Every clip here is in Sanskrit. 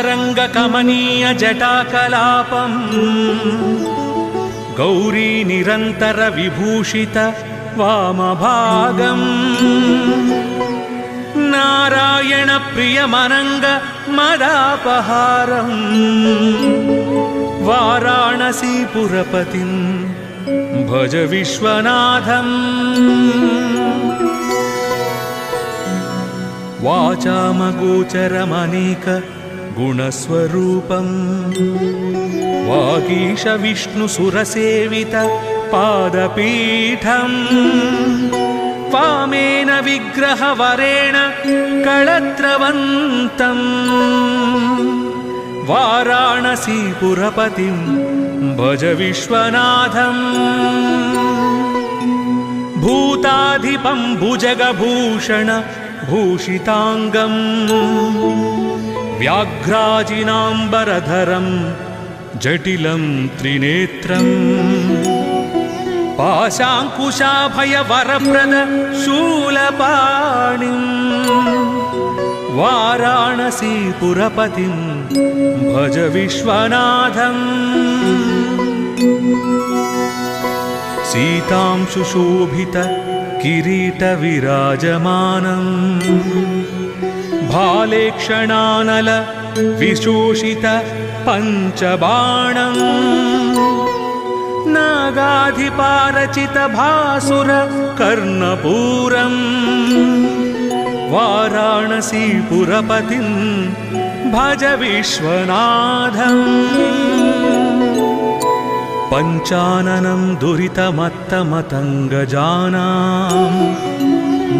गंगातरंगकमनीय जटाकलापं गौरी निरंतर विभूषित वामभागं नारायण प्रियमनंग मदापहारं वाराणसीपुरपतिं भज विश्वनाथम् वाचामगोचरमनेक गुणस्वरूपं वागीश विष्णुसुरसेवित पादपीठं वामेन विग्रहवरेण कळत्रवन्तं वाराणसीपुरपतिं भज विश्वनाथम् भूताधिपं भुजगभूषण भूषितांगं व्याघ्राजिनांबरधरं जटिलं त्रिनेत्रं पाशांकुशाभयवरप्रद शूलपाणिं वाराणसीपुरपतिं भज विश्वनाथम् सीतांशुशोभित किरीट विराजमानं भालेक्षणानल विशोषित पंचबाणं नागाधिपारचित भासुर कर्णपूरं वाराणसीपुरपतिं भज विश्वनाथम् पंचाननं दुरितमत्तमतङ्गजानां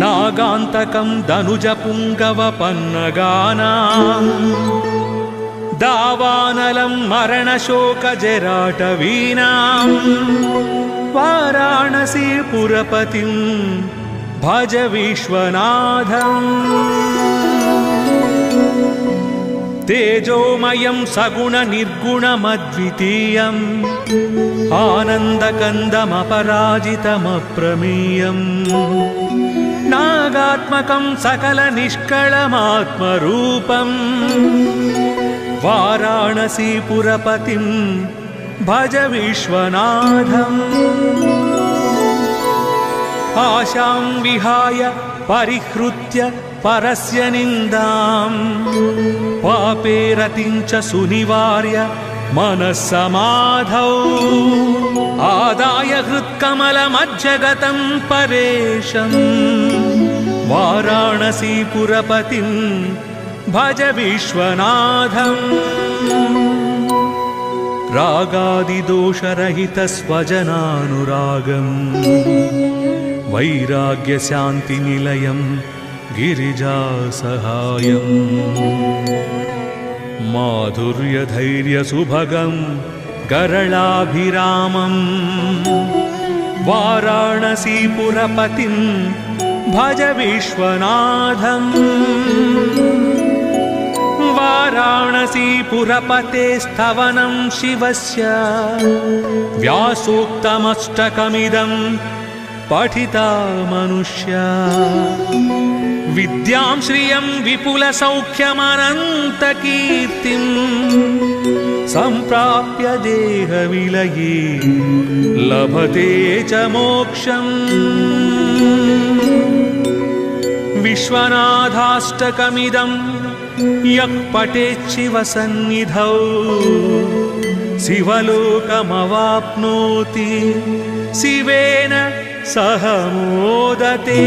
नागान्तकं दनुजपुङ्गवपन्नगानां दावानलं मरणशोकजराटवीनां वाराणसीपुरपतिं भज विश्वनाथम् तेजोमयं सगुणनिर्गुणमद्वितीयम् आनन्दकन्दमपराजितमप्रमेयं नागात्मकं सकलनिष्कळमात्मरूपं वाराणसीपुरपतिं भज विश्वनाथम् आशां विहाय परिहृत्य परस्य निन्दां पापे रतिं च सुनिवार्य मनस्समाधौ आदाय हृत्कमलमज्जगतं परेशं वाराणसीपुरपतिं भज विश्वनाथम् रागादिदोषरहितस्वजनानुरागम् वैराग्यशान्तिनिलयं गिरिजासहायम् माधुर्यधैर्यसुभगं गरलाभिरामं वाराणसीपुरपतिं भज विश्वनाथम् वाराणसीपुरपते स्तवनं शिवस्य व्यासोक्तमष्टकमिदं पठिता मनुष्या विद्यां श्रियं विपुलसौख्यमनन्तकीर्तिं सम्प्राप्य देहविलये लभते च मोक्षम् विश्वनाथाष्टकमिदं यः पठेच्छिवसन्निधौ शिवलोकमवाप्नोति शिवेन सह मोदते।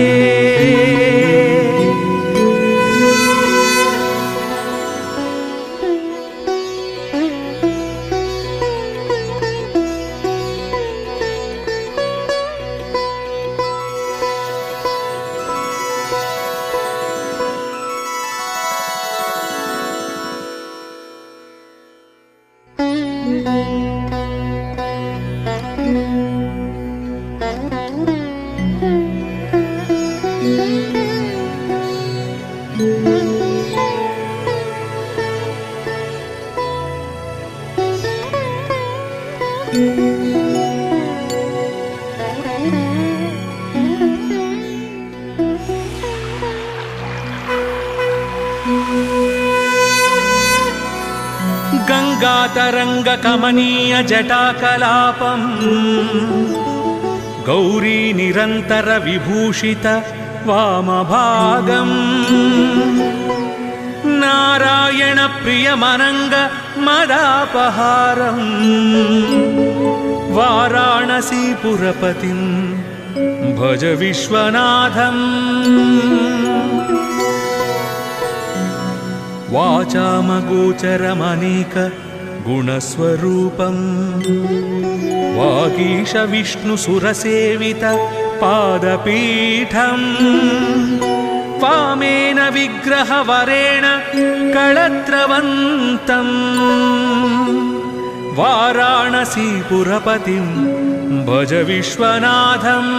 गङ्गातरङ्गकमनीय जटाकलापम् गौरी निरन्तर विभूषित वामभागम् नारायण प्रियमनङ्ग मदापहारम् वाराणसीपुरपतिं भज विश्वनाथम् वाचामगोचरमनेक गुणस्वरूपम् वागीश विष्णुसुरसेवित पादपीठम् वामेन विग्रहवरेण कळत्रवन्तम् वाराणसीपुरपतिं भज विश्वनाथम्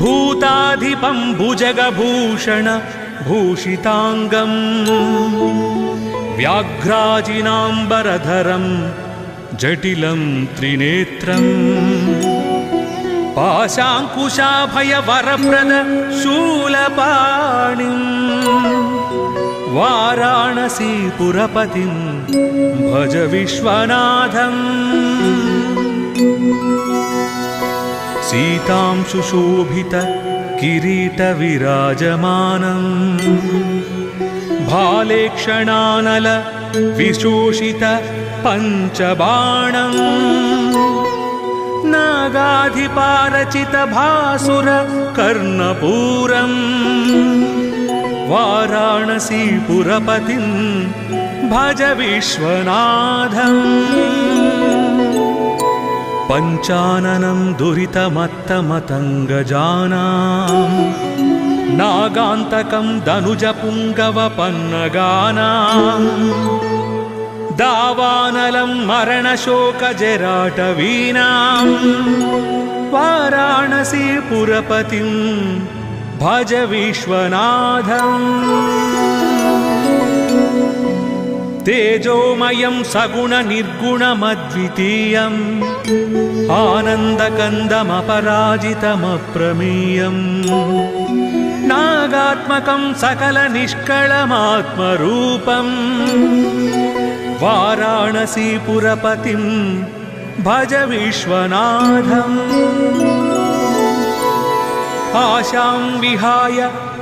भूताधिपं भुजगभूषण भूषिताङ्गम् व्याघ्राजिनाम्बरधरं जटिलं त्रिनेत्रम् पाशाङ्कुशाभयवरप्रद शूलपाणिम् वाराणसीपुरपतिं भज विश्वनाथम् सीतां सुशोभित किरीटविराजमानम् भालेक्षणानल विशोषित पञ्चबाणम् नागाधिपारचित भासुर कर्णपूरम् वाराणसीपुरपतिं भज विश्वनाथम् पञ्चाननं दुरितमत्तमतङ्गजानाम् नागान्तकं दनुजपुङ्गवपन्नगानाम् दावानलं मरणशोकजराटवीनाम् वाराणसीपुरपतिं भज विश्वनाथम् तेजोमयं सगुणनिर्गुणमद्वितीयम् आनन्दकन्दमपराजितमप्रमेयम् नागात्मकं सकलनिष्कळमात्मरूपम् वाराणसीपुरपतिं भज विश्वनाथम् आशां विहाय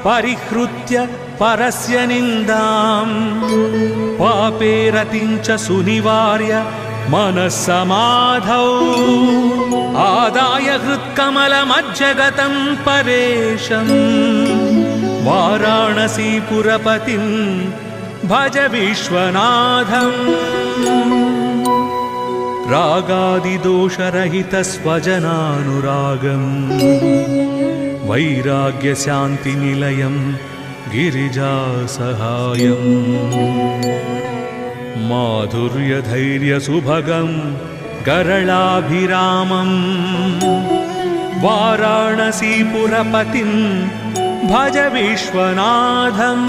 परिहृत्य परस्य निन्दाम् पापे रतिं च सुनिवार्य मनस्समाधौ आदाय हृत्कमलमज्जगतं परेशम् वाराणसीपुरपतिं भज विश्वनाथम् रागादिदोषरहितस्वजनानुरागम् वैराग्यशान्तिनिलयं गिरिजासहायम् माधुर्यधैर्यसुभगं गरलाभिरामम् वाराणसीपुरपतिं भज विश्वनाथम्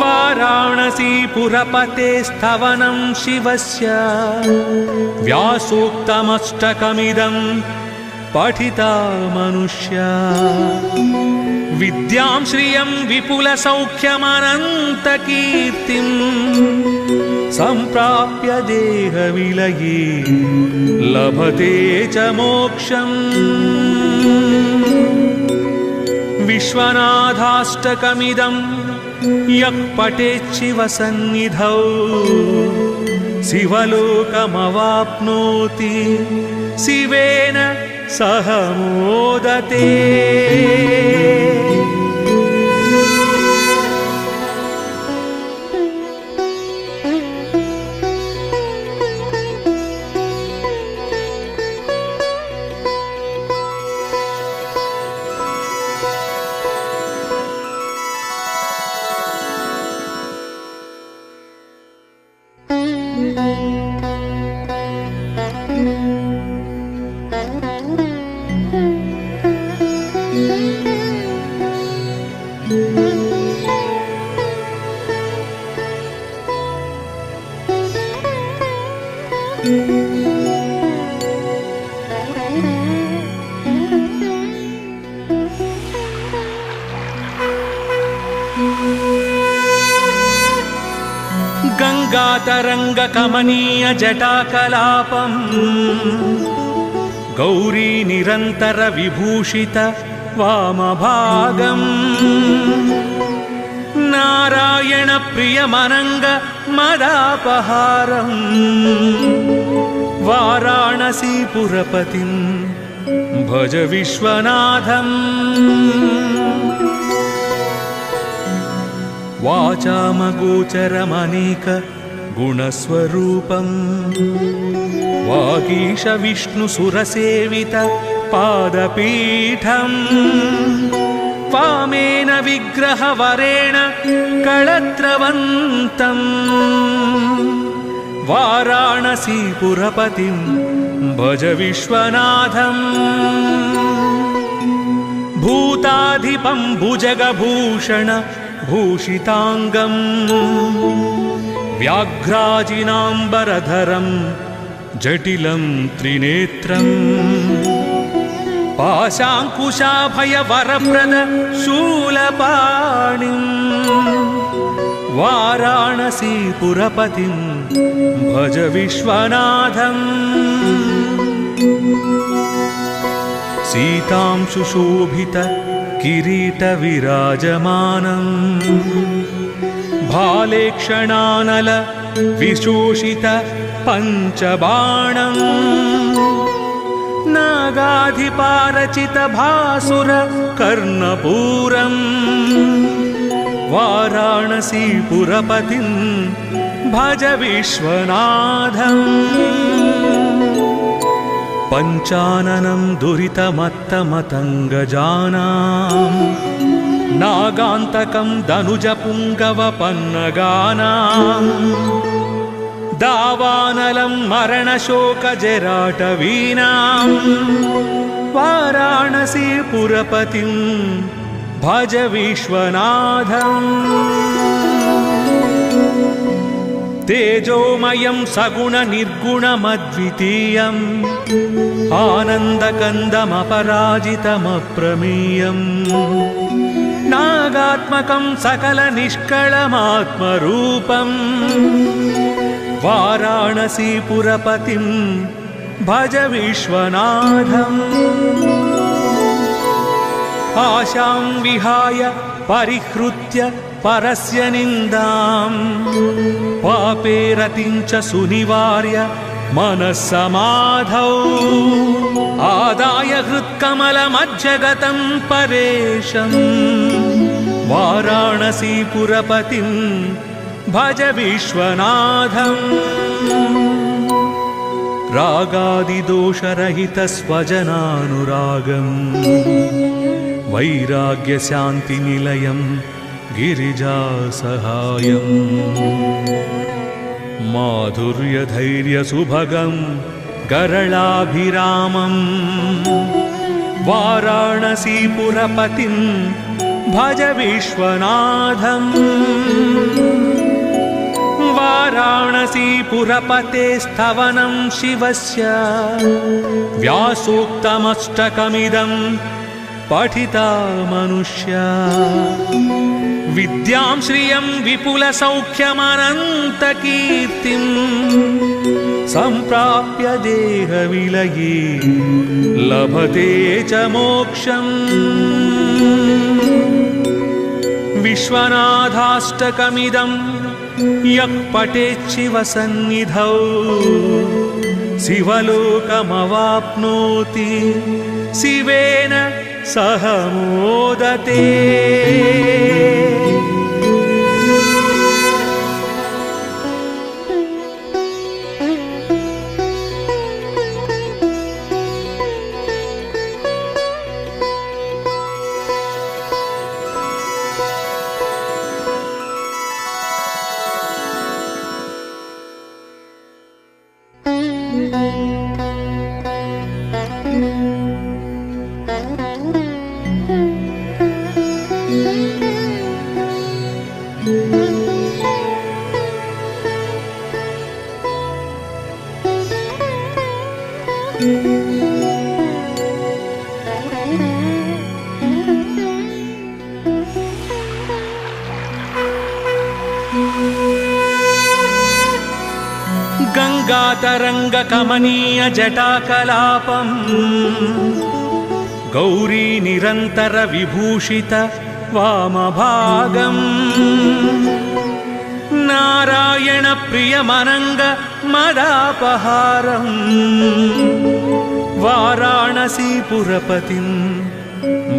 वाराणसीपुरपते स्तवनं शिवस्य व्यासोक्तमष्टकमिदं पठिता मनुष्या विद्यां श्रियं विपुलसौख्यमनन्तकीर्तिं सम्प्राप्य देहविलये लभते च मोक्षम् विश्वनाथाष्टकमिदं यः पठेत् शिवसन्निधौ शिवलोकमवाप्नोति शिवेन सह मोदते। गङ्गातरङ्गकमनीय जटाकलापम् गौरी निरन्तर विभूषित वामभागम् नारायण प्रियमनङ्ग मदापहारम् वाराणसीपुरपतिं भज विश्वनाथम् वाचामगोचरमनेक गुणस्वरूपम् वागीश विष्णुसुरसेवित पादपीठम् वामेन विग्रहवरेण कळत्रवन्तम् वाराणसीपुरपतिं भज विश्वनाथम् भूताधिपं भुजगभूषण भूषिताङ्गम् व्याघ्राजिनाम्बरधरं जटिलं त्रिनेत्रम् पाशाङ्कुशाभयवरप्रद शूलपाणिम् वाराणसीपुरपतिं भज विश्वनाथम् सीतांशुशोभित किरीटविराजमानम् भालेक्षणानल विशोषित पञ्चबाणम् नागाधिपारचित भासुर कर्णपूरम् वाराणसीपुरपतिं भज विश्वनाथम् पञ्चाननं दुरितमत्तमतङ्गजानां नागान्तकं दनुजपुङ्गवपन्नगानां दावानलं मरणशोकजराटवीनां वाराणसीपुरपतिं भज विश्वनाथम् तेजोमयं सगुणनिर्गुणमद्वितीयम् आनन्दकन्दमपराजितमप्रमेयम् नागात्मकं सकलनिष्कळमात्मरूपम् वाराणसीपुरपतिं भज विश्वनाथम् आशां विहाय परिहृत्य परस्य निन्दां पापे रतिं च सुनिवार्य मनस्समाधौ आदाय हृत्कमलमज्जगतं परेशं वाराणसीपुरपतिं भज विश्वनाथम् रागादिदोषरहितस्वजनानुरागम् वैराग्यशान्तिनिलयं गिरिजासहायम् माधुर्यधैर्यसुभगं गरलाभिरामम् वाराणसीपुरपतिं भज विश्वनाथम् वाराणसीपुरपते स्तवनं शिवस्य व्यासोक्तमष्टकमिदं पठिता मनुष्या विद्यां श्रियं विपुलसौख्यमनन्तकीर्तिं सम्प्राप्य देहविलये लभते च मोक्षम् विश्वनाथाष्टकमिदं यः पठेच्छिवसन्निधौ शिवलोकमवाप्नोति शिवेन सह मोदते। गङ्गातरङ्गकमनीय जटाकलापम् गौरी निरन्तर विभूषित वामभागम् नारायण प्रियमनङ्ग मदापहारम् वाराणसीपुरपतिं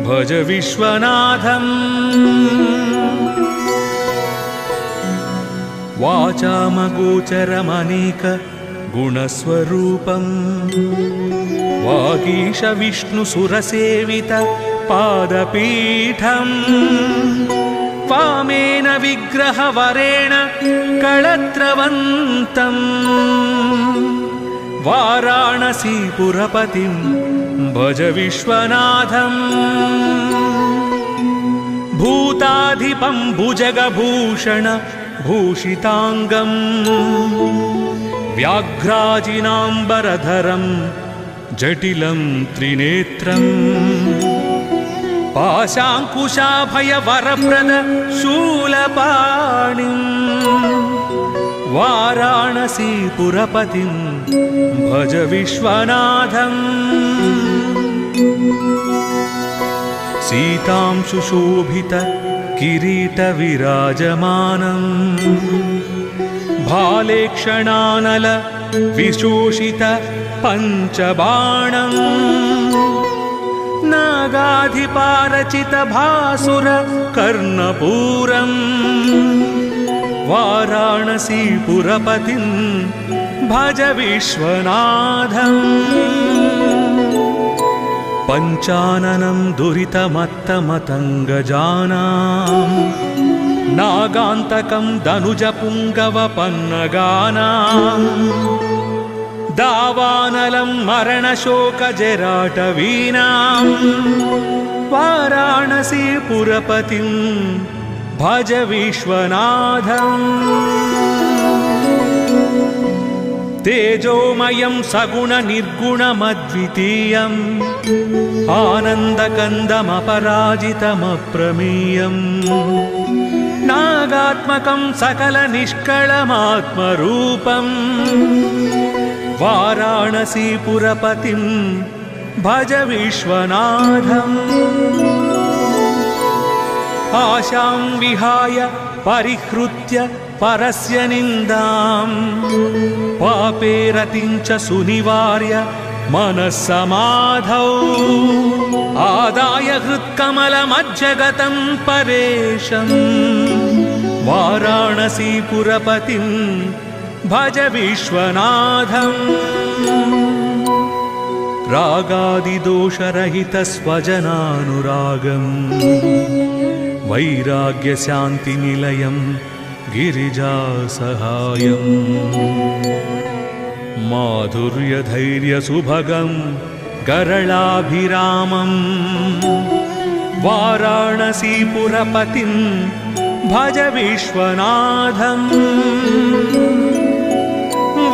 भज विश्वनाथम् वाचामगोचरमनेक गुणस्वरूपम् वागीश विष्णुसुरसेवित पादपीठम् वामेन विग्रहवरेण कळत्रवन्तम् वाराणसीपुरपतिं भज विश्वनाथम् भूताधिपं भुजगभूषण भूषिताङ्गम् व्याघ्राजिनाम्बरधरं जटिलं त्रिनेत्रम् पाशाङ्कुशाभयवरप्रद शूलपाणिम् वाराणसीपुरपतिं भज विश्वनाथम् सीतां सुशोभित किरीटविराजमानम् भालेक्षणानल विशोषित पञ्चबाणम् नागाधिपारचित भासुर कर्णपूरम् वाराणसीपुरपतिं भज विश्वनाथम् पञ्चाननं दुरितमत्तमतङ्गजानां नागान्तकं दनुजपुङ्गवपन्नगानां दावानलं मरणशोकजराटवीनां वाराणसीपुरपतिं भज विश्वनाथम् तेजोमयं सगुणनिर्गुणमद्वितीयम् आनन्दकन्दमपराजितमप्रमेयम् नागात्मकं सकलनिष्कळमात्मरूपम् वाराणसीपुरपतिं भज विश्वनाथम् आशां विहाय परिहृत्य परस्य निन्दां पापे रतिं च सुनिवार्य मनस्समाधौ आदाय हृत्कमलमज्जगतं परेशम् वाराणसीपुरपतिं भज विश्वनाथम् रागादिदोषरहितस्वजनानुरागम् वैराग्यशान्तिनिलयं गिरिजासहायम् माधुर्यधैर्यसुभगं गरलाभिरामम् वाराणसीपुरपतिं भज विश्वनाथम्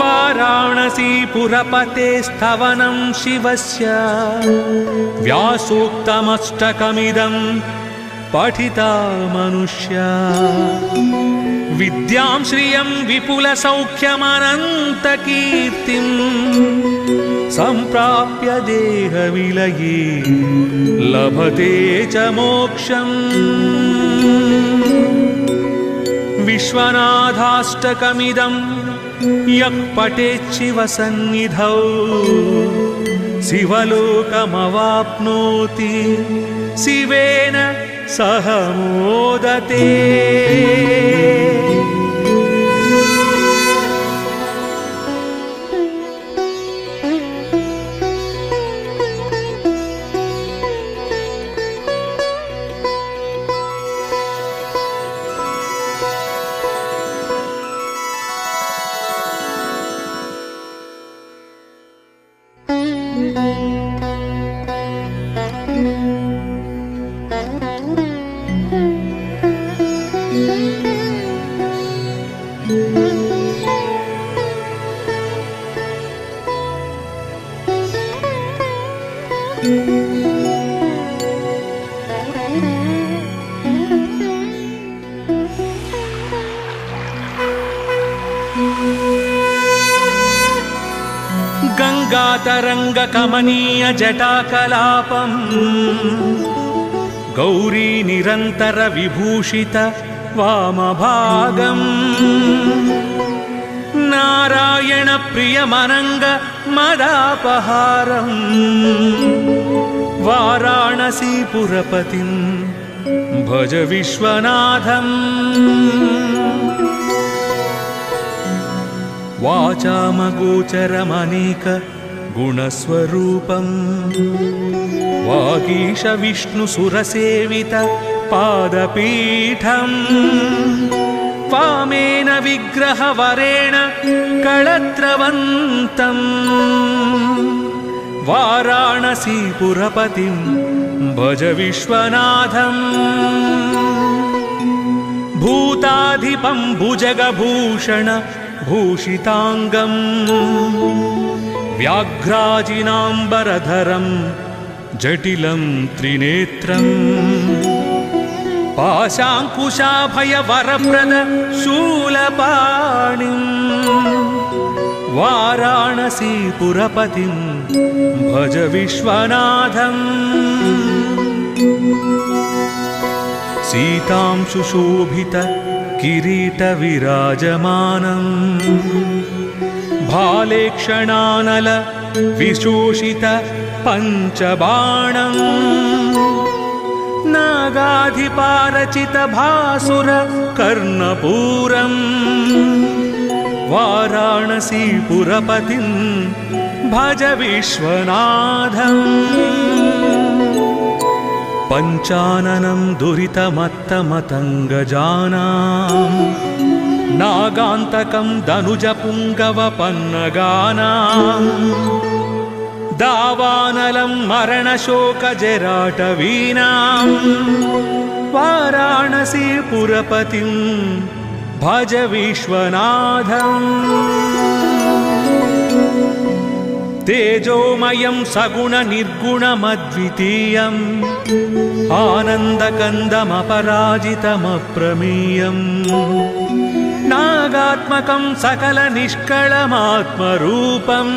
वाराणसीपुरपते स्तवनं शिवस्य व्यासोक्तमष्टकमिदं पठिता मनुष्या विद्यां श्रियं विपुलसौख्यमनन्तकीर्तिं सम्प्राप्य देहविलये लभते च मोक्षम् विश्वनाथाष्टकमिदं यः पठेच्छिवसन्निधौ शिवलोकमवाप्नोति शिवेन सह मोदते। गातरङ्गकमनीय जटाकलापम् गौरी निरन्तर विभूषित वामभागम् नारायण प्रियमनङ्ग मदापहारम् वाराणसीपुरपतिं भज विश्वनाथम् वाचामगोचरमनेक गुणस्वरूपम् वागीश विष्णुसुरसेवित पादपीठम् वामेन विग्रहवरेण कळत्रवन्तम् वाराणसीपुरपतिं भज विश्वनाथम् भूताधिपं भुजगभूषण भूषिताङ्गम् व्याघ्राजिनाम्बरधरं जटिलं त्रिनेत्रम् पाशाङ्कुशाभयवरप्रद शूलपाणिम् वाराणसीपुरपतिं भज विश्वनाथम् सीतां सुशोभित किरीटविराजमानम् भालेक्षणानल विशोषित पञ्चबाणम् नागाधिपारचित भासुर कर्णपूरम् वाराणसीपुरपतिं भज विश्वनाथम् पञ्चाननं दुरितमत्तमतङ्गजानाम् नागान्तकं दनुजपुङ्गवपन्नगानाम् दावानलं मरणशोकजराटवीनाम् वाराणसीपुरपतिं भज विश्वनाथम् तेजोमयं सगुणनिर्गुणमद्वितीयम् आनन्दकन्दमपराजितमप्रमेयम् नागात्मकं सकलनिष्कळमात्मरूपम्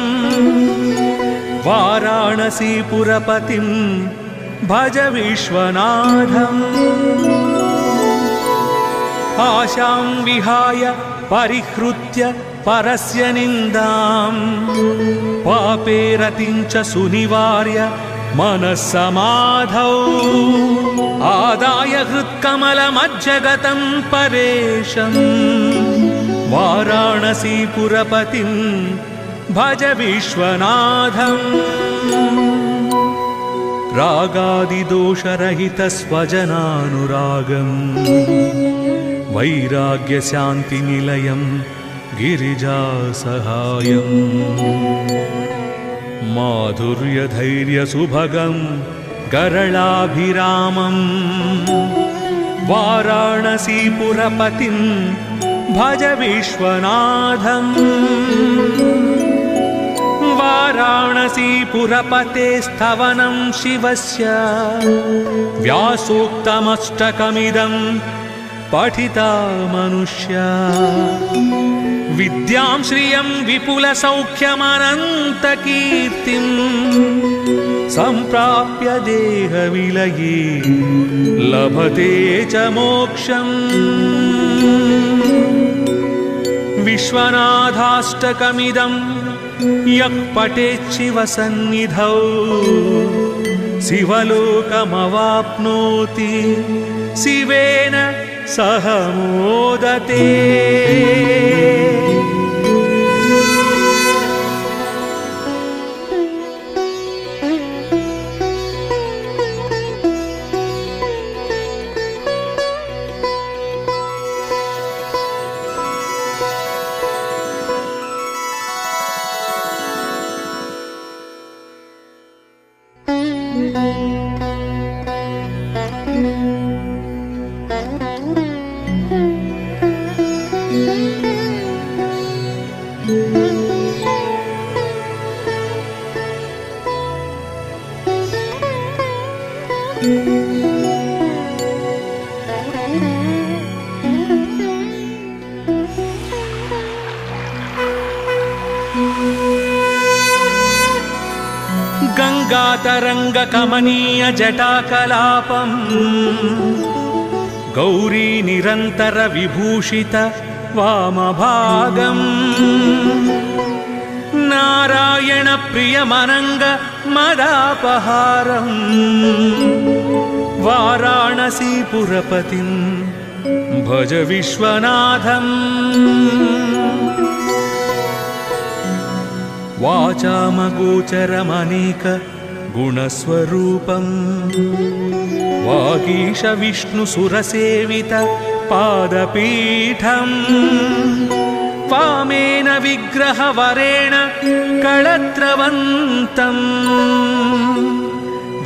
वाराणसीपुरपतिं भज विश्वनाथम् आशां विहाय परिहृत्य परस्य निन्दाम् पापे रतिं च सुनिवार्य मनस्समाधौ आदाय हृत्कमलमज्जगतं परेशम् वाराणसीपुरपतिं भज विश्वनाथम् रागादिदोषरहितस्वजनानुरागम् वैराग्यशान्तिनिलयं गिरिजासहायम् माधुर्यधैर्यसुभगं गरलाभिरामम् वाराणसीपुरपतिं भज विश्वनाथम् वाराणसीपुरपते स्तवनं शिवस्य व्यासोक्तमष्टकमिदं पठिता मनुष्या विद्यां श्रियं विपुलसौख्यमनन्तकीर्तिं सम्प्राप्य देहविलये लभते च मोक्षम् विश्वनाथाष्टकमिदं यः पठेच्छिवसन्निधौ शिवलोकमवाप्नोति शिवेन सह मोदते। कमनीय जटाकलापम् गौरी निरन्तर विभूषित वामभागम् नारायण प्रियमनंग मदापहारम् वाराणसी पुरपतिं भज विश्वनाथम् वाचामगोचरमनेक गुणस्वरूपम् वागीश विष्णुसुरसेवित पादपीठम् वामेन विग्रहवरेण कळत्रवन्तम्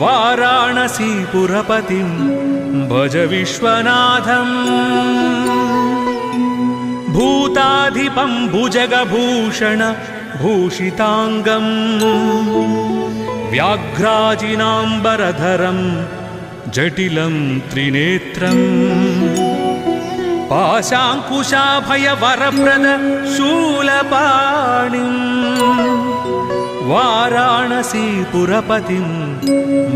वाराणसीपुरपतिं भज विश्वनाथम् भूताधिपं भुजगभूषण भूषितांगम् व्याघ्राजिनाम्बरधरं जटिलं त्रिनेत्रम् पाशाङ्कुशाभयवरप्रद शूलपाणिम् वाराणसीपुरपतिं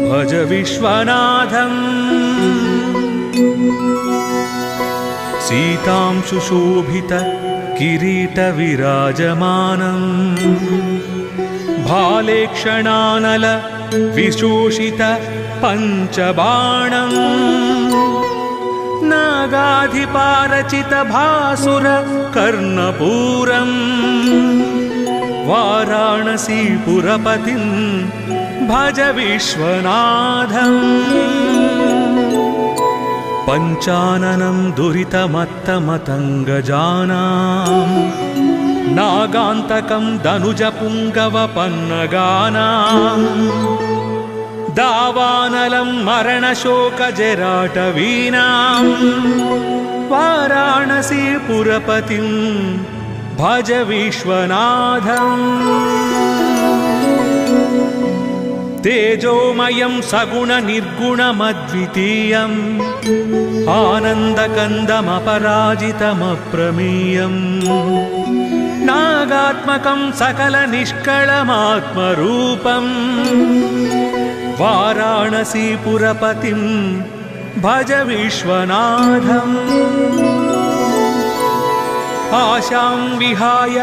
भज विश्वनाथम् सीतांशुशोभित किरीटविराजमानम् भालेक्षणानल विशोषित पञ्चबाणम् नागाधिपारचित भासुर कर्णपूरम् वाराणसीपुरपतिं भज विश्वनाथम् पञ्चाननं दुरितमत्तमतङ्गजानां नागान्तकं दनुजपुङ्गवपन्नगानां दावानलं मरणशोकजराटवीनां वाराणसीपुरपतिं भज विश्वनाथम् तेजोमयं सगुणनिर्गुणमद्वितीयम् आनन्दकन्दमपराजितमप्रमेयम् नागात्मकं सकलनिष्कळमात्मरूपम् वाराणसीपुरपतिं भज विश्वनाथम् आशां विहाय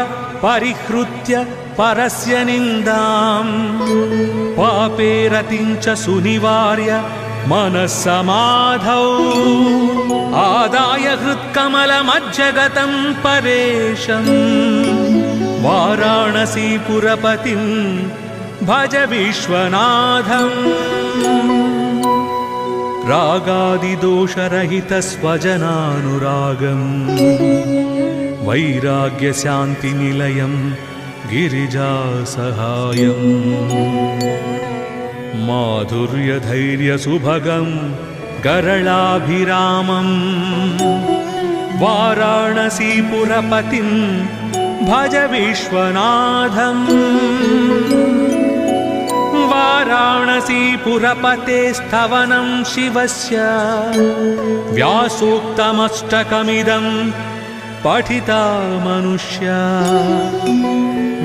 परिहृत्य परस्य निन्दां पापे रतिं च सुनिवार्य मनस्समाधौ आदाय हृत्कमलमज्जगतं परेशं वाराणसीपुरपतिं भज विश्वनाथम् रागादिदोषरहितस्वजनानुरागम् वैराग्यशान्तिनिलयं गिरिजासहायम् माधुर्यधैर्यसुभगं गरलाभिरामं वाराणसीपुरपतिं भज विश्वनाथम् वाराणसीपुरपते स्तवनं शिवस्य व्यासोक्तमष्टकमिदं पठिता मनुष्या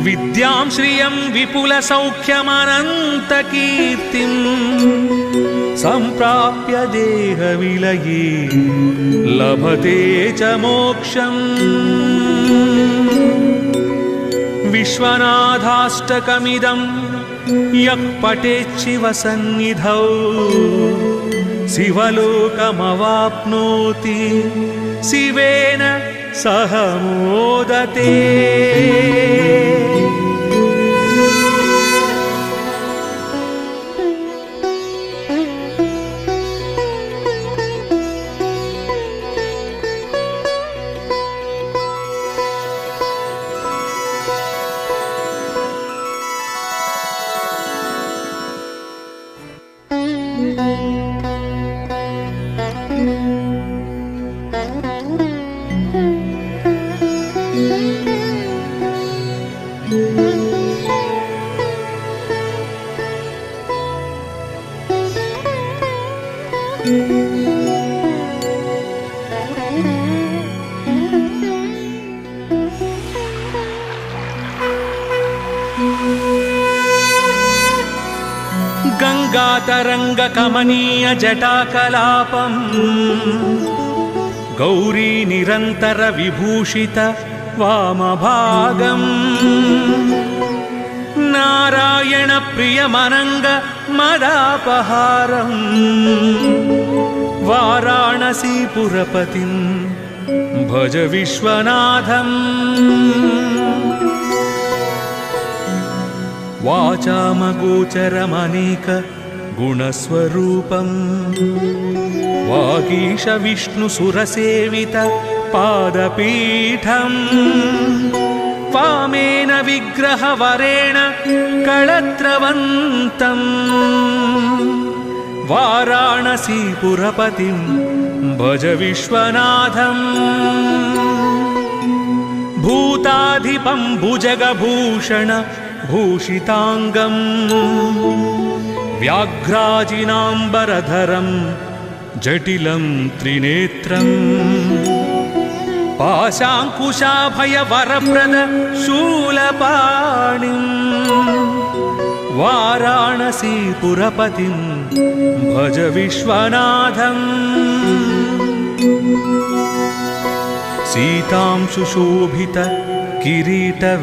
विद्यां श्रियं विपुलसौख्यमनन्तकीर्तिं सम्प्राप्य देहविलये लभते च मोक्षम् विश्वनाथाष्टकमिदं यः पठेच्छिवसन्निधौ शिवलोकमवाप्नोति शिवेन सह मोदते। मातरङ्गकमनीय जटाकलापम् गौरी निरन्तर विभूषित वामभागम् नारायण प्रियमनङ्ग मदापहारम् वाराणसीपुरपतिं भज विश्वनाथम् वाचामगोचरमनेक गुणस्वरूपम् वागीश विष्णुसुरसेवित पादपीठम् वामेन विग्रहवरेण कळत्रवन्तम् वाराणसीपुरपतिं भज विश्वनाथम् भूताधिपं भुजगभूषण भूषिताङ्गम् व्याघ्राजिनाम्बरधरं जटिलं त्रिनेत्रम् पाशाङ्कुशाभयवरप्रद शूलपाणिम् वाराणसीपुरपतिं भज विश्वनाथम् सीतांशुशोभित किरीटविराजमानम्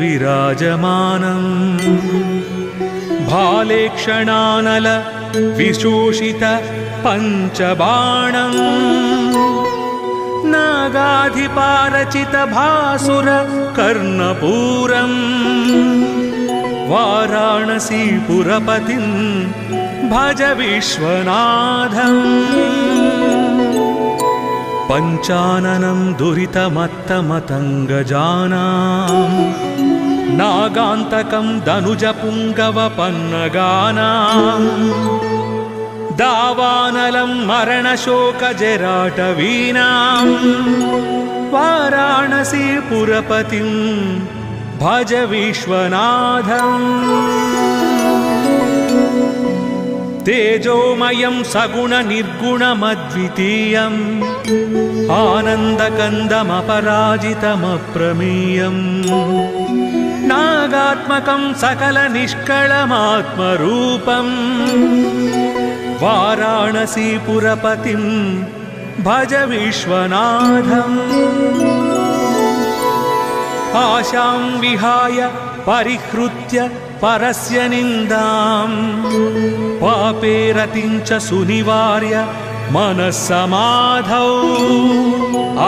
भालेक्षणानल विशोषित पञ्चबाणम् नागाधिपारचित भासुर कर्णपूरम् वाराणसीपुरपतिं भज विश्वनाथम् पञ्चाननं दुरितमत्तमतङ्गजानाम् नागान्तकं धनुजपुङ्गवपन्नगानाम् दावानलं मरणशोकजराटवीनाम् वाराणसीपुरपतिं भज विश्वनाथम् तेजोमयं सगुणनिर्गुणमद्वितीयम् आनन्दकन्दमपराजितमप्रमेयम् नागात्मकं सकलनिष्कळमात्मरूपम् वाराणसीपुरपतिं भज विश्वनाथम् आशां विहाय परिहृत्य परस्य निन्दां पापे रतिं च सुनिवार्य मनस्समाधौ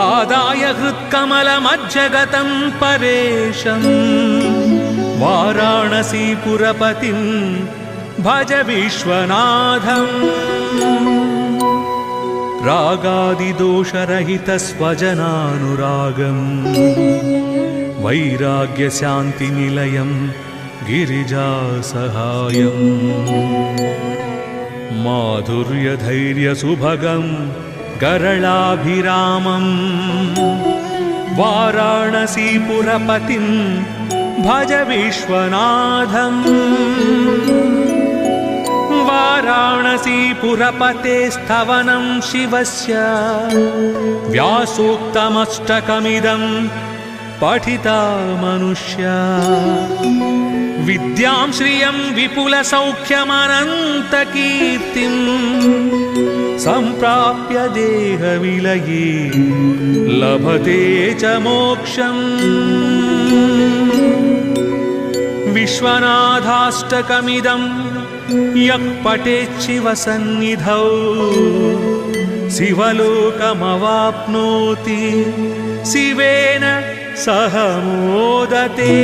आदाय हृत्कमलमज्जगतं परेशम् वाराणसीपुरपतिं भज विश्वनाथम् रागादिदोषरहितस्वजनानुरागम् वैराग्यशान्तिनिलयं गिरिजासहायम् माधुर्यधैर्यसुभगं गरलाभिरामम् वाराणसीपुरपतिं भज विश्वनाथम् वाराणसीपुरपते स्तवनं शिवस्य व्यासोक्तमष्टकमिदं पठिता मनुष्या विद्यां श्रियं विपुलसौख्यमनन्तकीर्तिं सम्प्राप्य देहविलये लभते च मोक्षम् विश्वनाथाष्टकमिदं यः पठेच्छिवसन्निधौ शिवलोकमवाप्नोति शिवेन सह मोदते।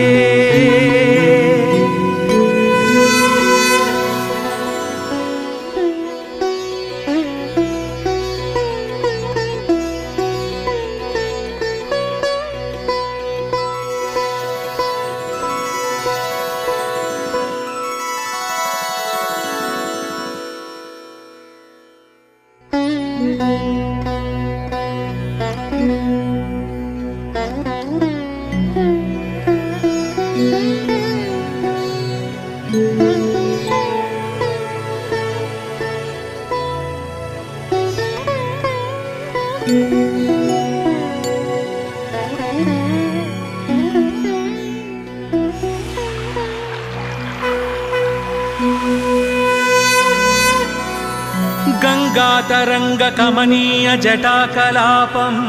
कमलातरङ्गकमनीय जटाकलापम्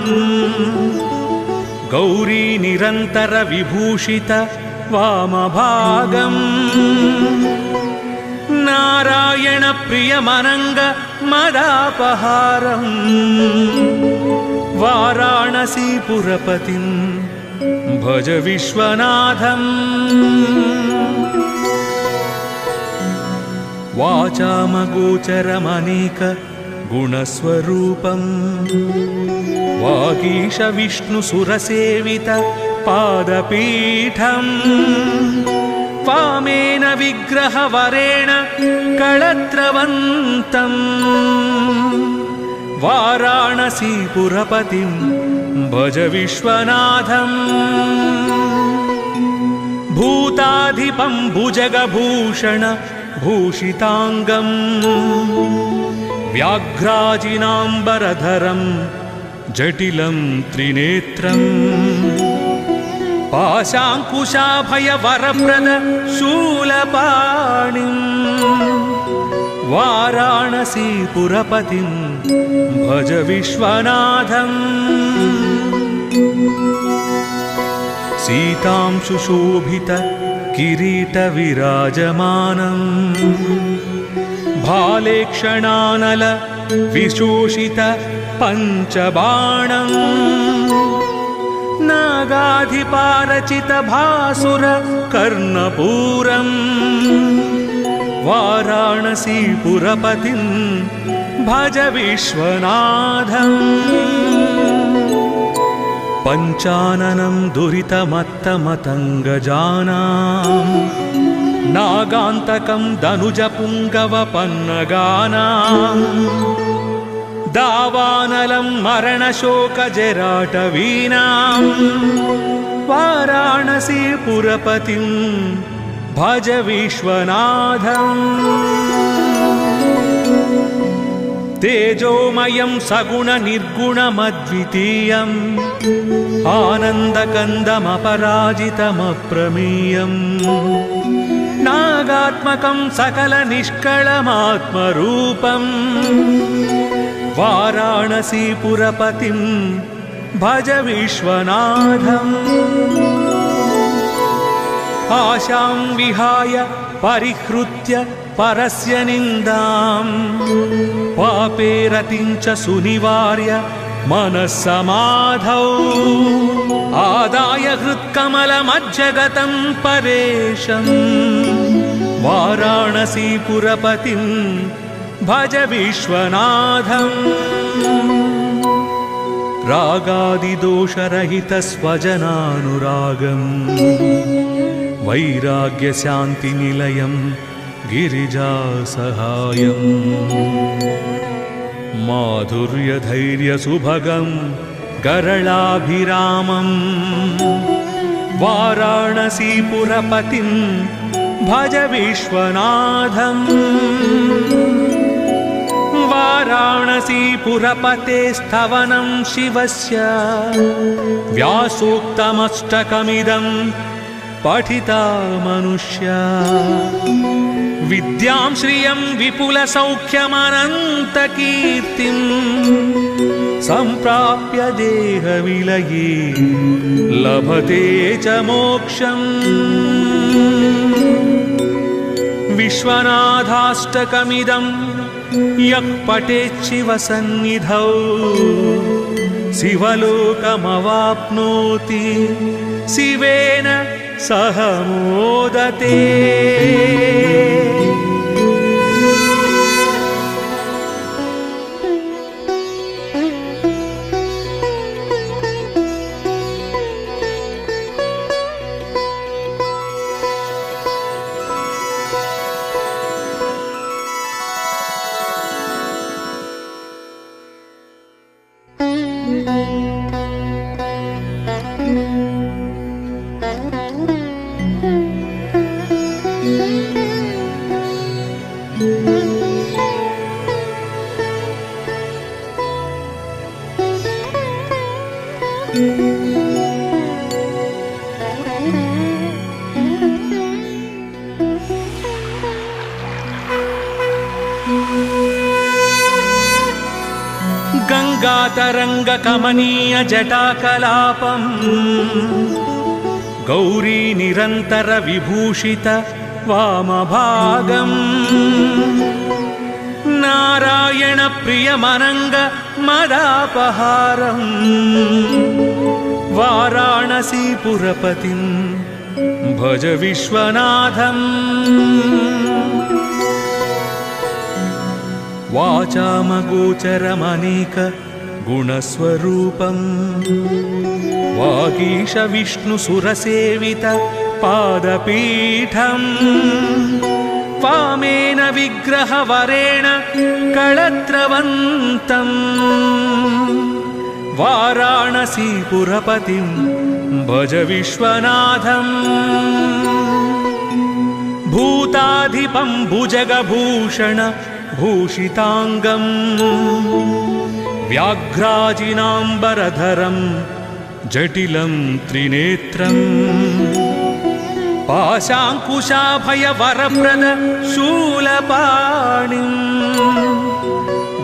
गौरी निरन्तर विभूषित वामभागम् नारायण प्रियमनङ्ग मदापहारम् वाराणसीपुरपतिं भज विश्वनाथम् वाचामगोचरमनेक गुणस्वरूपम् वागीश विष्णुसुरसेवित पादपीठम् वामेन विग्रहवरेण कळत्रवन्तम् वाराणसीपुरपतिं भज विश्वनाथम् भूताधिपं भुजगभूषण भूषिताङ्गम् व्याघ्राजिनाम्बरधरं जटिलं त्रिनेत्रम् पाशाङ्कुशाभयवरप्रद शूलपाणिम् वाराणसीपुरपतिं भज विश्वनाथम् सीतां सुशोभित किरीटविराजमानम् भालेक्षणानल विशोषित पञ्चबाणम् नागाधिपारचित भासुर कर्णपूरम् वाराणसीपुरपतिं भज विश्वनाथम् पञ्चाननं दुरितमत्तमतङ्गजानां नागान्तकं दनुजपुङ्गवपन्नगानां दावानलं मरणशोकजराटवीनां वाराणसीपुरपतिं भज विश्वनाथम् तेजोमयं सगुणनिर्गुणमद्वितीयम् आनन्दकन्दमपराजितमप्रमेयम् नागात्मकं सकलनिष्कळमात्मरूपम् वाराणसीपुरपतिं भज विश्वनाथम् आशां विहाय परिहृत्य परस्य निन्दां पापे रतिं च सुनिवार्य मनस्समाधौ आदाय हृत्कमलमज्जगतं परेशम् वाराणसीपुरपतिं भज विश्वनाथम् रागादिदोषरहितस्वजनानुरागम् वैराग्यशान्तिनिलयं गिरिजासहायम् माधुर्यधैर्यसुभगं गरलाभिरामम् वाराणसीपुरपतिं भज विश्वनाथम् वाराणसीपुरपते स्तवनं शिवस्य व्यासोक्तमष्टकमिदं पठिता मनुष्या विद्यां श्रियं विपुलसौख्यमनन्तकीर्तिं सम्प्राप्य देहविलये लभते च मोक्षम् विश्वनाथाष्टकमिदं यः पठेच्छिवसन्निधौ शिवलोकमवाप्नोति शिवेन सह मोदते। गातरङ्गकमनीय जटाकलापम् गौरी निरन्तर विभूषित वामभागम् नारायण प्रियमनङ्ग मदापहारम् वाराणसीपुरपतिं भज विश्वनाथम् वाचामगोचरमनेक गुणस्वरूपम् वागीश विष्णुसुरसेवित पादपीठम् वामेन विग्रहवरेण कळत्रवन्तम् वाराणसीपुरपतिं भज विश्वनाथम् भूताधिपं भुजगभूषण भूषिताङ्गम् व्याघ्राजिनाम्बरधरं जटिलं त्रिनेत्रम् पाशाङ्कुशाभयवरप्रद शूलपाणिम्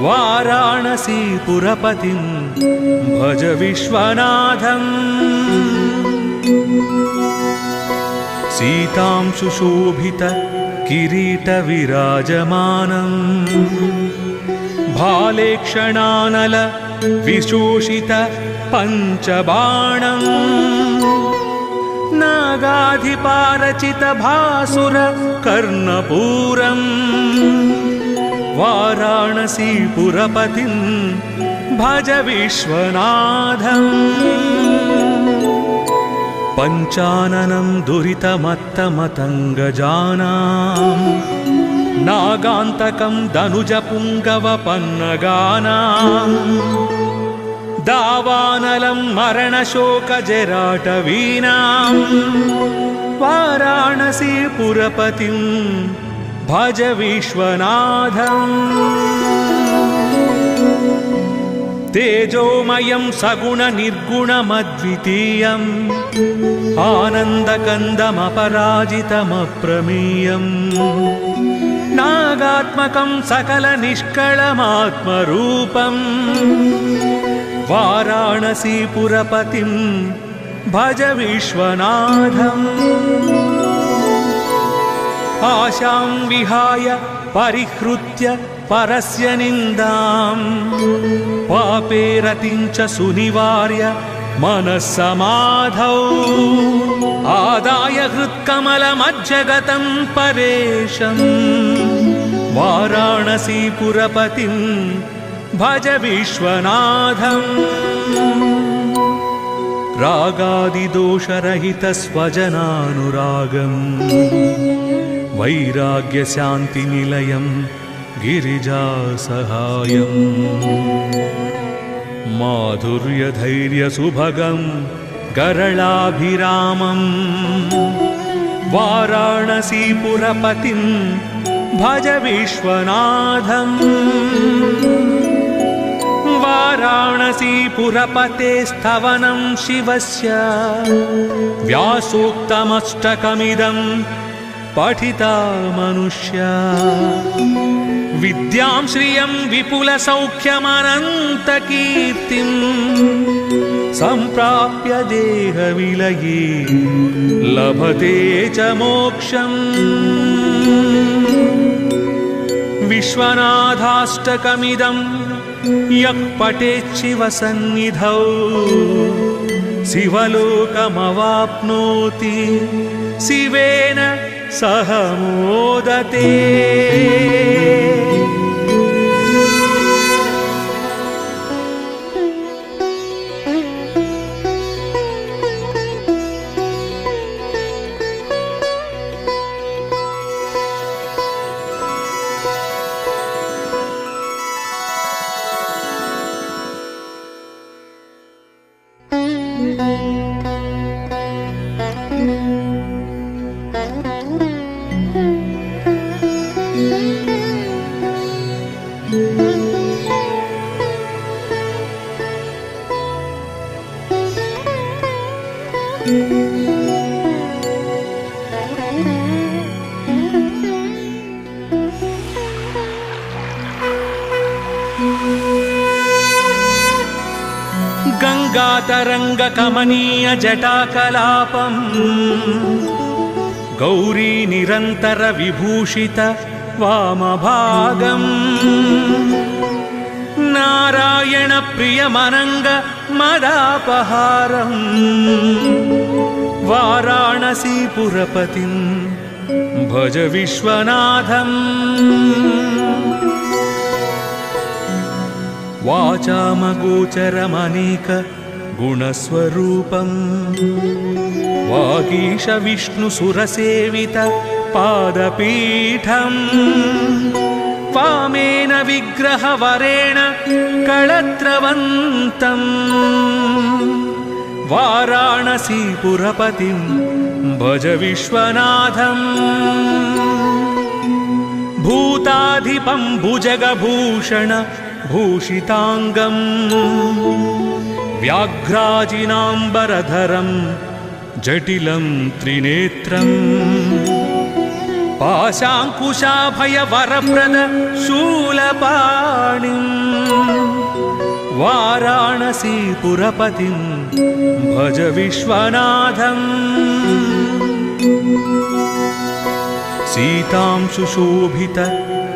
वाराणसीपुरपतिं भज विश्वनाथम् सीतांशुशोभित किरीटविराजमानम् भालेक्षणानल विशोषित पञ्चबाणम् नागाधिपारचित भासुर कर्णपूरम् वाराणसीपुरपतिं भज विश्वनाथम् पञ्चाननं दुरितमत्तमतङ्गजानाम् नागान्तकं दनुजपुङ्गवपन्नगानाम् दावानलं मरणशोकजराटवीनाम् वाराणसीपुरपतिं भज विश्वनाथम् तेजोमयं सगुणनिर्गुणमद्वितीयम् आनन्दकन्दमपराजितमप्रमेयम् नागात्मकं सकलनिष्कळमात्मरूपम् वाराणसीपुरपतिं भज विश्वनाथम् आशां विहाय परिहृत्य परस्य निन्दाम् पापे रतिं च सुनिवार्य मनस्समाधौ आदाय हृत्कमलमज्जगतं परेशम् वाराणसीपुरपतिं भज विश्वनाथम् रागादिदोषरहितस्वजनानुरागम् वैराग्यशान्तिनिलयं गिरिजासहायम् माधुर्यधैर्यसुभगं गरलाभिरामम् वाराणसीपुरपतिं भज विश्वनाथम् वाराणसीपुरपते स्तवनं शिवस्य व्यासोक्तमष्टकमिदं पठिता मनुष्या विद्यां श्रियं विपुलसौख्यमनन्तकीर्तिं सम्प्राप्य देहविलये लभते च मोक्षम् विश्वनाथाष्टकमिदं यः पठेच्छिवसन्निधौ शिवलोकमवाप्नोति शिवेन सह मोदते। तरङ्गकमनीय जटाकलापम् गौरी निरन्तर विभूषित वामभागम् नारायण प्रियमनङ्ग मदापहारम् वाराणसीपुरपतिं भज विश्वनाथम् वाचामगोचरमनेक गुणस्वरूपम् वागीश विष्णुसुरसेवित पादपीठम् वामेन विग्रहवरेण कळत्रवन्तम् वाराणसीपुरपतिं भज विश्वनाथम् भूताधिपं भुजगभूषण भूषिताङ्गम् व्याघ्राजिनाम्बरधरं जटिलं त्रिनेत्रम् पाशाङ्कुशाभयवरप्रद शूलपाणिम् वाराणसीपुरपतिं भज विश्वनाथम् सीतां सुशोभित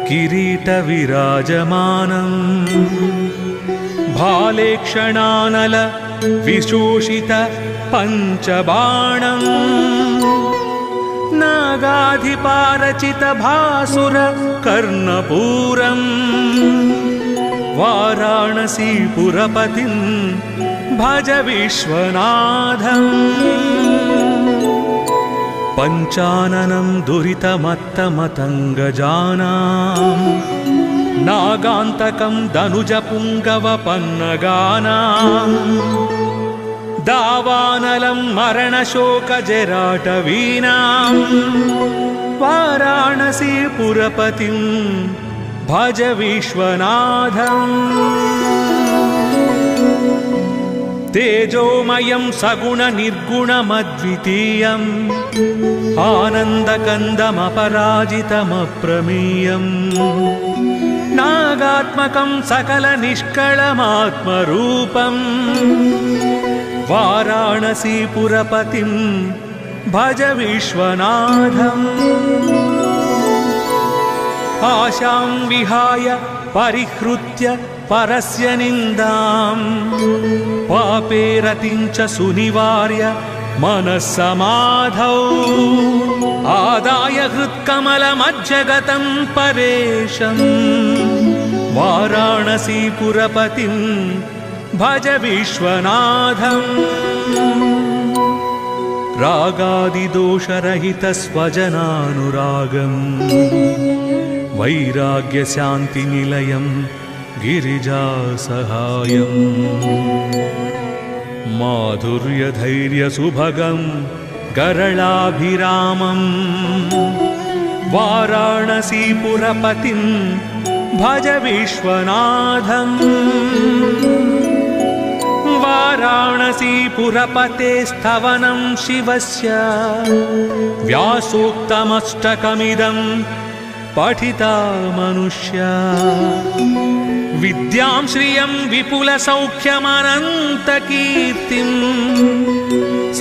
किरीटविराजमानम् भालेक्षणानल विशोषित पञ्चबाणम् नागाधिपारचित भासुर कर्णपूरम् वाराणसीपुरपतिं भज विश्वनाथम् पञ्चाननं दुरितमत्तमतङ्गजानां नागान्तकं दनुजपुङ्गवपन्नगानां दावानलं मरणशोकजराटवीनां वाराणसीपुरपतिं भज विश्वनाथम् तेजोमयं सगुणनिर्गुणमद्वितीयम् आनन्दकन्दमपराजितमप्रमेयम् नागात्मकं सकलनिष्कळमात्मरूपम् वाराणसीपुरपतिं भज विश्वनाथम् आशां विहाय परिहृत्य परस्य निन्दां पापे रतिं च सुनिवार्य मनस्समाधौ आदाय हृत्कमलमज्जगतं परेशं वाराणसीपुरपतिं भज विश्वनाथम् रागादिदोषरहितस्वजनानुरागम् वैराग्यशान्तिनिलयं गिरिजासहायम् माधुर्यधैर्यसुभगं गरलाभिरामं वाराणसीपुरपतिं भज विश्वनाथम् वाराणसीपुरपते स्तवनं शिवस्य व्यासोक्तमष्टकमिदं पठिता मनुष्या विद्यां श्रियं विपुलसौख्यमनन्तकीर्तिं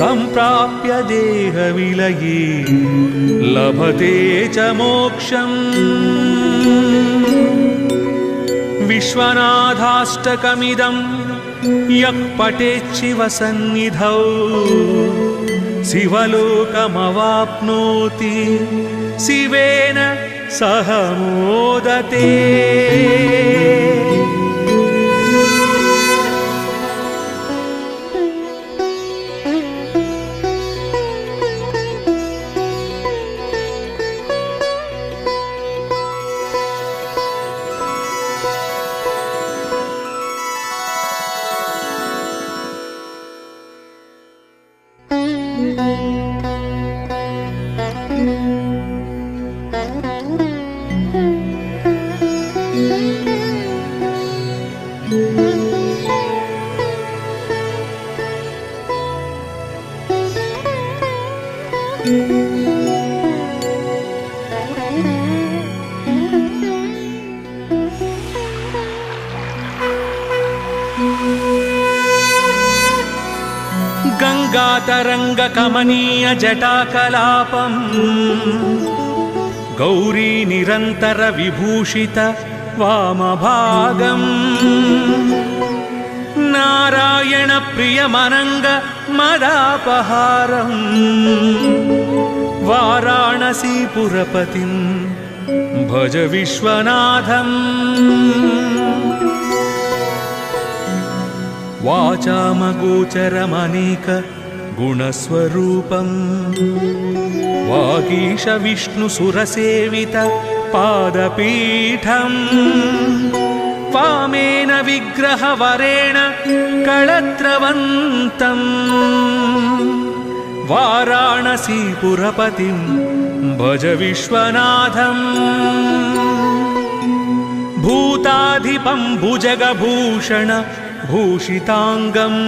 सम्प्राप्य देहविलये लभते च मोक्षम् विश्वनाथाष्टकमिदं यः पठेच्छिवसन्निधौ शिवलोकमवाप्नोति शिवेन सह मोदते। तरङ्गकमनीय जटाकलापम् गौरी निरन्तर विभूषित वामभागम् नारायण प्रियमनङ्ग मदापहारम् वाराणसीपुरपतिं भज विश्वनाथम् वाचामगोचरमनेक गुणस्वरूपम् वागीश विष्णुसुरसेवित पादपीठम् वामेन विग्रहवरेण कळत्रवन्तम् वाराणसीपुरपतिं भज विश्वनाथम् भूताधिपं भुजगभूषण भूषिताङ्गम्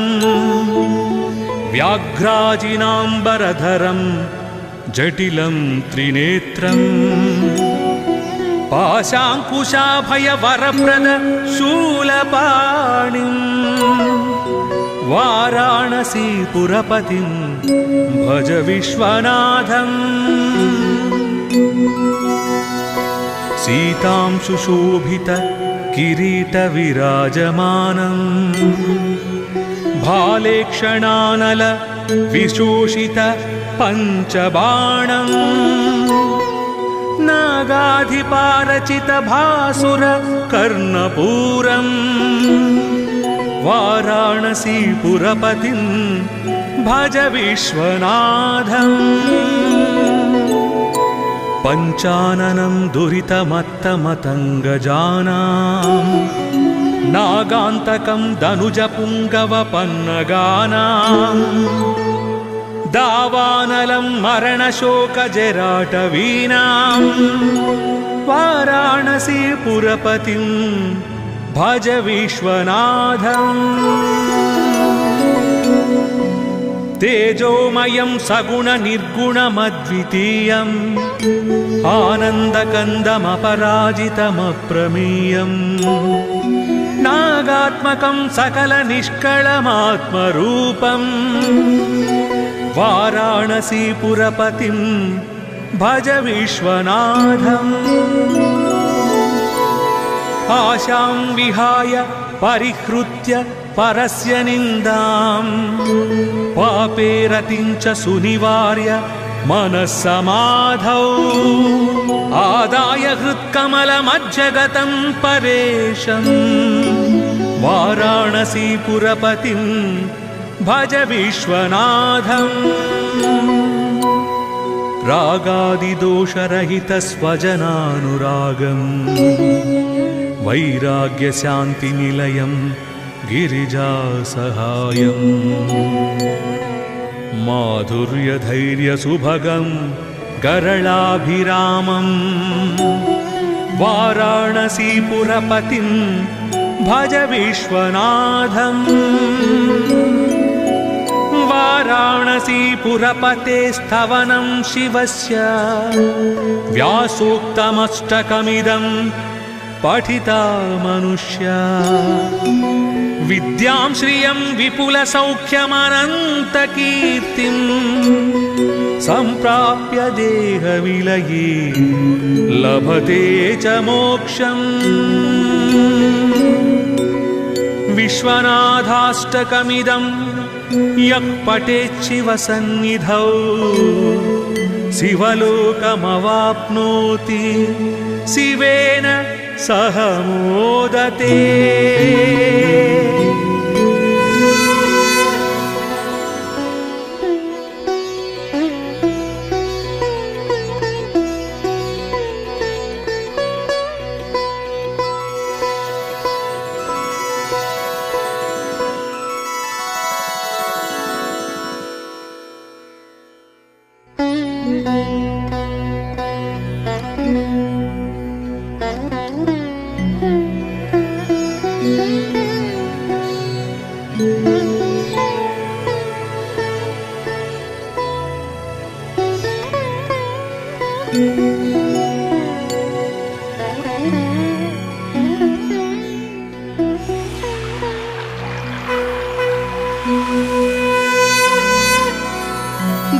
व्याघ्राजिनाम्बरधरं जटिलं त्रिनेत्रम् पाशाङ्कुशाभयवरप्रद शूलपाणिम् वाराणसीपुरपतिं भज विश्वनाथम् सीतां सुशोभित किरीटविराजमानम् भालेक्षणानल विशोषित पञ्चबाणम् नागाधिपारचित भासुर कर्णपूरम् वाराणसीपुरपतिं भज विश्वनाथम् पञ्चाननं दुरितमत्तमतङ्गजानाम् नागान्तकं दनुजपुङ्गवपन्नगानाम् दावानलं मरणशोकजराटवीनाम् वाराणसीपुरपतिं भज विश्वनाथम् तेजोमयं सगुणनिर्गुणमद्वितीयम् आनन्दकन्दमपराजितमप्रमेयम् नागात्मकं सकलनिष्कळमात्मरूपम् वाराणसीपुरपतिं भज विश्वनाथम् आशां विहाय परिहृत्य परस्य निन्दाम् पापे रतिं च सुनिवार्य मनस्समाधौ आदाय हृत्कमलमज्जगतं परेशम् वाराणसीपुरपतिं भज विश्वनाथम् रागादिदोषरहितस्वजनानुरागम् वैराग्यशान्तिनिलयं गिरिजासहायम् माधुर्यधैर्यसुभगं गरलाभिरामम् वाराणसीपुरपतिं भज विश्वनाथम् वाराणसीपुरपते स्तवनं शिवस्य व्यासोक्तमष्टकमिदं पठिता मनुष्या विद्यां श्रियं विपुलसौख्यमनन्तकीर्तिं सम्प्राप्य देहविलये लभते च मोक्षम् विश्वनाथाष्टकमिदं यः पठेच्छिवसन्निधौ शिवलोकमवाप्नोति शिवेन सह मोदते।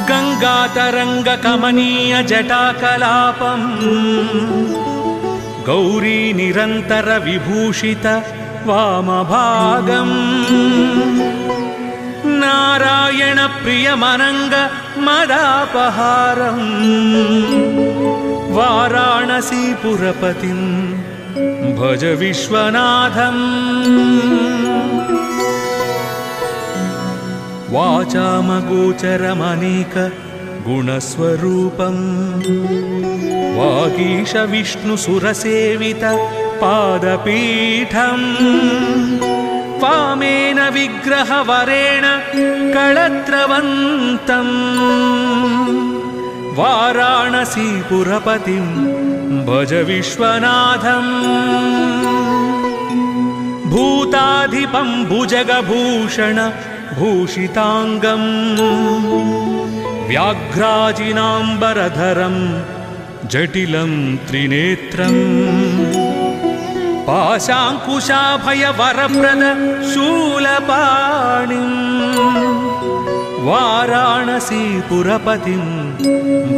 गंगातरंगकमनीय जटाकलापम् गौरी निरंतर विभूषित वामभागम् नारायण प्रियमनंग मदापहारम् वाराणसीपुरपतिं भज विश्वनाथम् वाचामगोचरमनेक गुणस्वरूपम् वागीश विष्णुसुरसेवित पादपीठम् वामेन विग्रहवरेण कळत्रवन्तम् वाराणसीपुरपतिं भज विश्वनाथम् भूताधिपं भुजगभूषण भूषितांगम् व्याघ्राजिनांबरधरं जटिलं त्रिनेत्रम् पाशांकुशाभयवरप्रद शूलपाणिम् वाराणसीपुरपतिं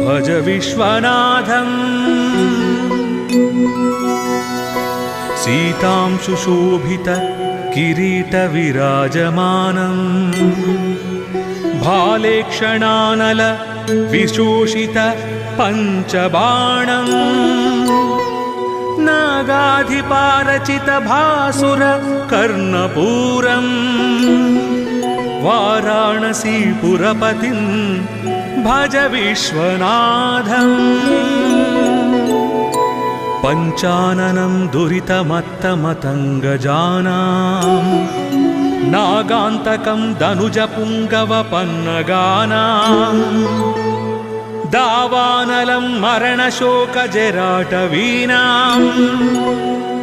भज विश्वनाथम् सीतांशुशोभित किरीटविराजमानम् भालेक्षणानल विशोषित पञ्चबाणम् नागाधिपारचित भासुर कर्णपूरम् वाराणसीपुरपतिं भज विश्वनाथम् पञ्चाननं दुरितमत्तमतङ्गजानां नागान्तकं दनुजपुङ्गवपन्नगानां दावानलं मरणशोकजराटवीनां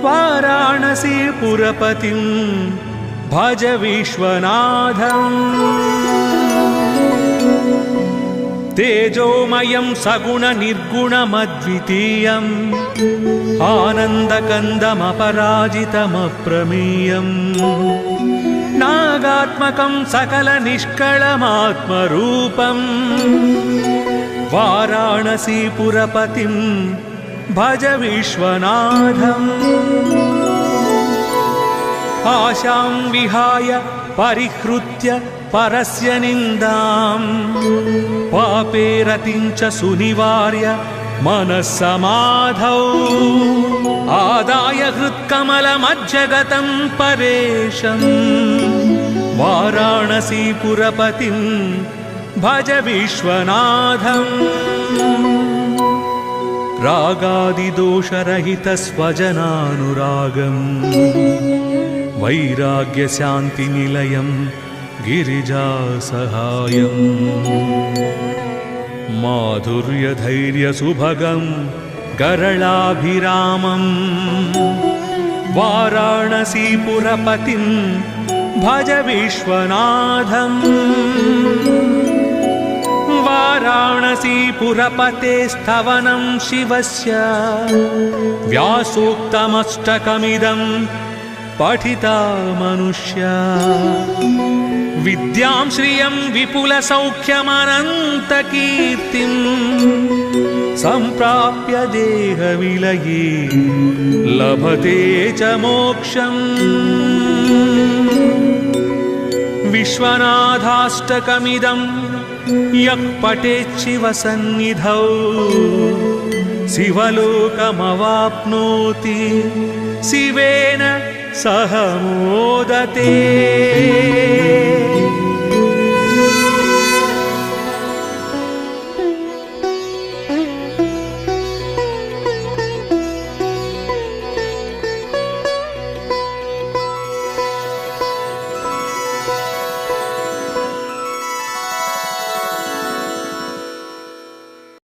वाराणसीपुरपतिं भज विश्वनाथम् तेजोमयं सगुणनिर्गुणमद्वितीयम् आनन्दकन्दमपराजितमप्रमेयम् नागात्मकं सकलनिष्कळमात्मरूपम् वाराणसीपुरपतिं भज विश्वनाथम् आशां विहाय परिहृत्य परस्य निन्दां पापे रतिं च सुनिवार्य मनस्समाधौ आदाय हृत्कमलमज्जगतं परेशं वाराणसीपुरपतिं भज विश्वनाथम् रागादिदोषरहितस्वजनानुरागम् वैराग्यशान्तिनिलयं गिरिजासहायम् माधुर्यधैर्यसुभगं गरलाभिरामं वाराणसीपुरपतिं भज विश्वनाथम् वाराणसीपुरपते स्तवनं शिवस्य व्यासोक्तमष्टकमिदं पठिता मनुष्या विद्यां श्रियं विपुलसौख्यमनन्तकीर्तिं सम्प्राप्य देहविलये लभते च मोक्षम् विश्वनाथाष्टकमिदं यः पठेच्छिवसन्निधौ शिवलोकमवाप्नोति शिवेन सह मोदते।